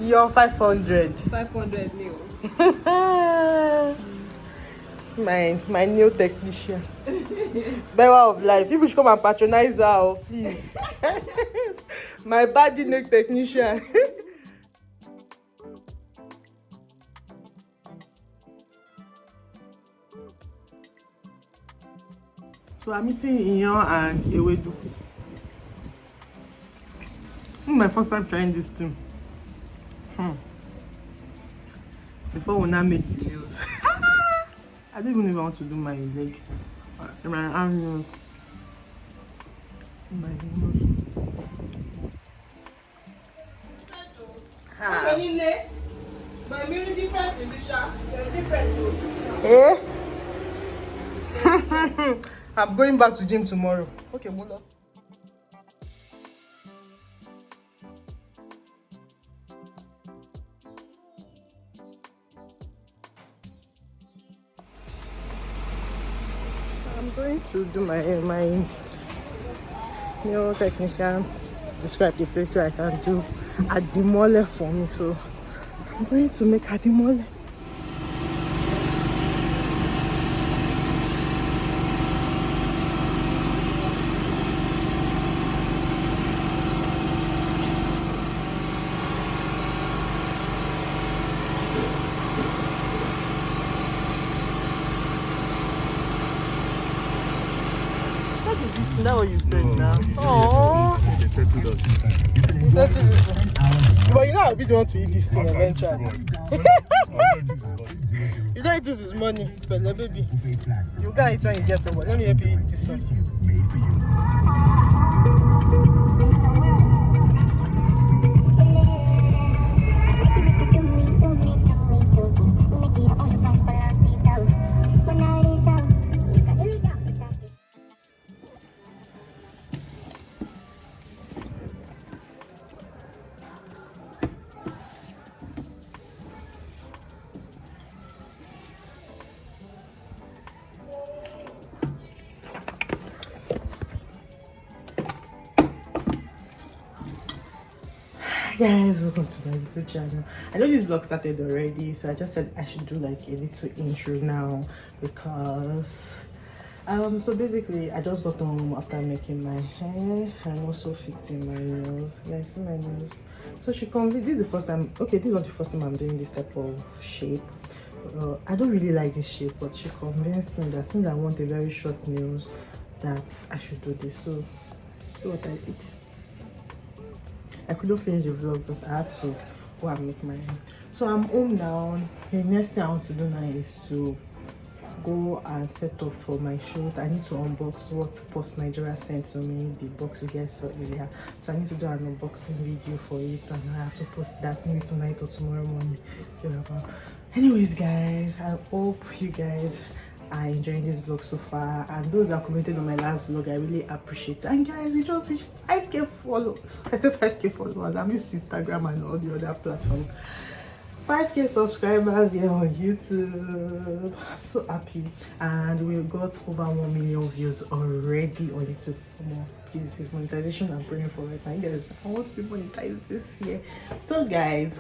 You're 500. 500 new. my new technician. Better of life. People should come and patronize her, oh, please. My body nail technician. So I'm eating Iyan and Ewedu. My first time trying this too. Before we now make the nails. I don't even want to do my leg. My arm nails. My nails. But I'm really different in the shop. They're different Eh? I'm going back to gym tomorrow. Okay, Mula. I'm going to do my nail technician describe the place where I can do a demole for me. So I'm going to make a demole. Is that what you said now? Oh, you said to me. But you know I'll be the one to eat this thing eventually. You don't eat this is money, but baby. You can't eat when you get over. Let me help you eat this one. Guys, welcome to my YouTube channel. I know this vlog started already, so I just said I should do like a little intro now because so basically I just got home after making my hair and also fixing my nails. Yeah, I see my nails. So she convinced, this is the first time, okay, this is not the first time I'm doing this type of shape. I don't really like this shape, but she convinced me that since I want a very short nails that I should do this. So what I did. I couldn't finish the vlog because I had to go and make my hair. So I'm home now. The next thing I want to do now is to go and set up for my shoot. I need to unbox what Post Nigeria sent to me, the box you guys saw earlier. So I need to do an unboxing video for it, and I have to post that maybe tonight or tomorrow morning. Anyways, guys, I hope you guys are enjoying this vlog so far, and those that commented on my last vlog, I really appreciate it. And guys, we just reached 5k followers. I said 5k followers, I'm used to Instagram and all the other platforms. 5k subscribers here on YouTube. I'm so happy, and we got over 1 million views already on YouTube. Come on, please, it's monetization I'm praying for right now. Guys, I want to be monetized this year. So guys,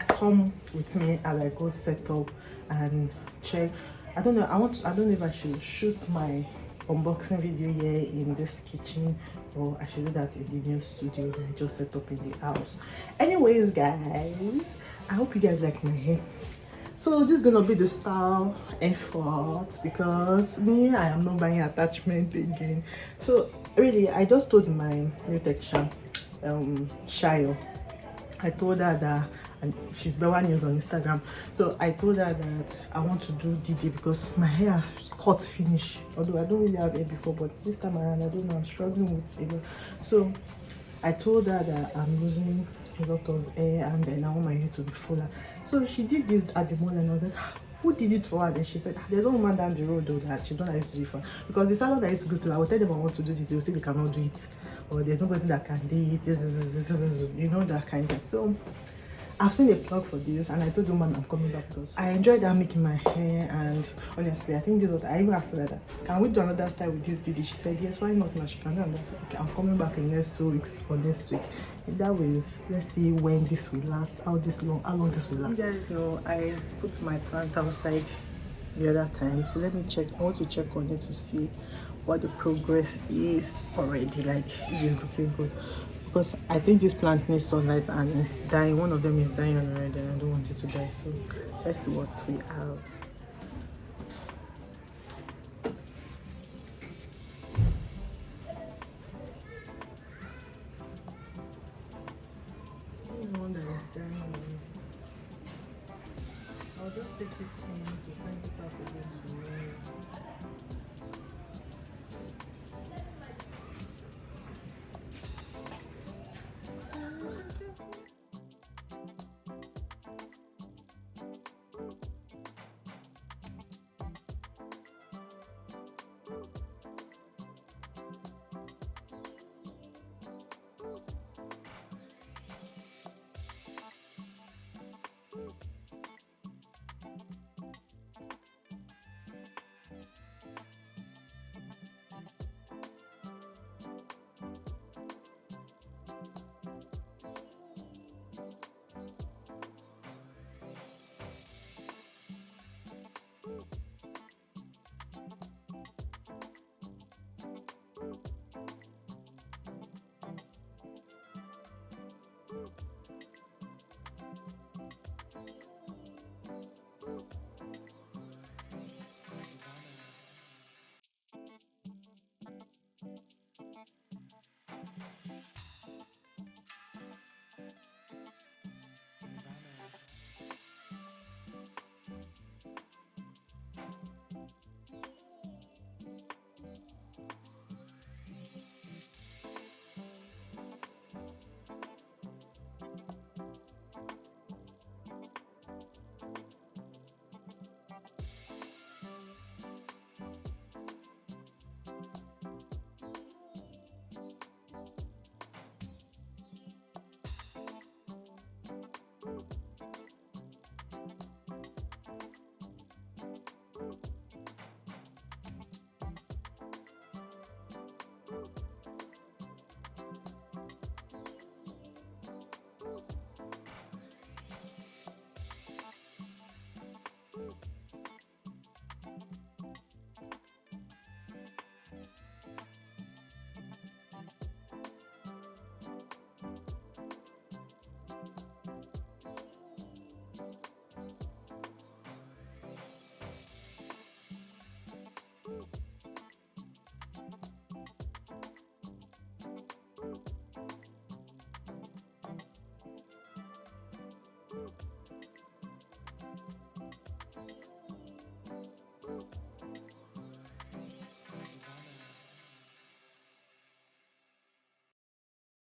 come with me as I go set up and check. I don't know if I should shoot my unboxing video here in this kitchen, or I should do that in the new studio that I just set up in the house. Anyways guys, I hope you guys like my hair. So this is gonna be the style henceforth, because me, I am not buying attachment again. So really, I just told my new texture, Shayo, I told her that, and she's Bewa News on Instagram. So I told her that I want to do DD because my hair has cut finish. Although I don't really have hair before, but this time around I don't know, I'm struggling with it. So I told her that I'm losing a lot of hair and then I want my hair to be fuller. So she did this at the mall, and I was like, who did it for her? Then she said, there's no woman down the road though that she don't know I used to do it for her. Because the salon that I used to go to, I would tell them I want to do this, they will say they cannot do it, or there's nobody that can do it, you know, that kind of thing. So I've seen a plug for this, and I told the woman I'm coming back because I enjoyed her making my hair. And honestly, I think this was, I even asked her that, can we do another style with this Didi? She said yes, why not? Now she can do another. Okay, I'm coming back in next 2 weeks or next week. In that ways, let's see when this will last, how long this will last. You guys know I put my plant outside the other time, so let me check. I want to check on it to see what the progress is already, like if it's looking good, because I think this plant needs sunlight and it's dying. One of them is dying already and I don't want it to die. So let's see what we have. This is one that is dying. I'll just take it in to find it out again tomorrow.